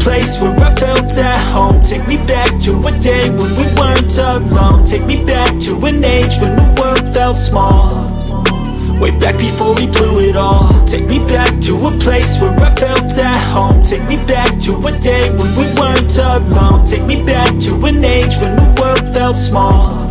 place where I felt at home. Take me back to a day when we weren't alone. Take me back to an age when the world felt small, way back before we blew it all. Take me back to a place where I felt at home. Take me back to a day when we weren't alone. Take me back to an age when the world felt small,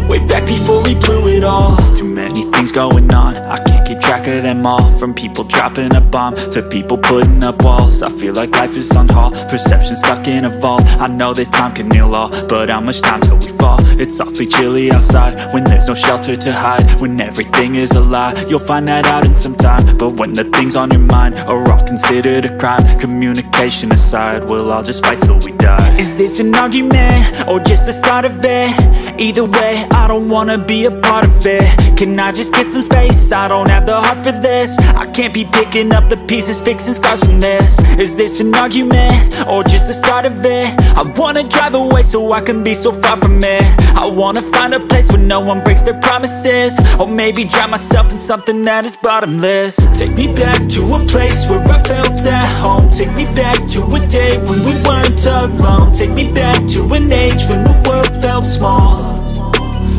way back before we blew it all. Too many things going on, I can't keep track of them all. From people dropping a bomb to people putting up walls. I feel like life is on hold, perception stuck in a vault. I know that time can heal all, but how much time till we fall? It's awfully chilly outside when there's no shelter to hide. When everything is a lie, you'll find that out in some time. But when the things on your mind are all considered a crime, communication aside, we'll all just fight till we die. Is this an argument or just the start of it? Either way, I don't wanna be a part of it. Can I just get some space? I don't have the heart for this. I can't be picking up the pieces, fixing scars from this. Is this an argument or just the start of it? I wanna drive away so I can be so far from it. I wanna find a place where no one breaks their promises, or maybe drown myself in something that is bottomless. Take me back to a place where I felt at home. Take me back to a day when we weren't alone. Take me back to an age when the world felt small,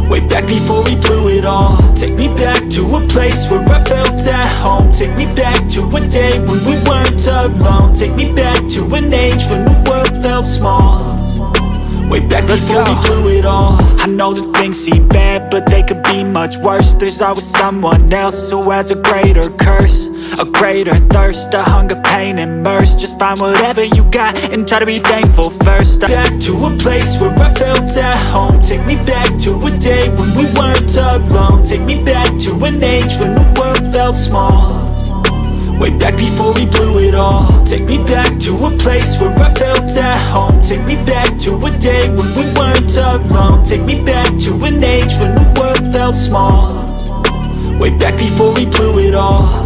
way back before we blew it all. Take me back to a place where I felt at home. Take me back to a day when we weren't alone. Take me back to an age when the world felt small, way back before we blew it all. I know that things seem bad, but they could be much worse. There's always someone else who has a greater curse, a greater thirst, a hunger, pain, and mercy. Just find whatever you got and try to be thankful first. Back to a place where I felt at home. Take me back to a day when we weren't alone. Take me back to an age when the world felt small, way back before we blew it all. Take me back to a place where I felt at home. Take me back to a day when we weren't alone. Take me back to an age when the world felt small, way back before we blew it all.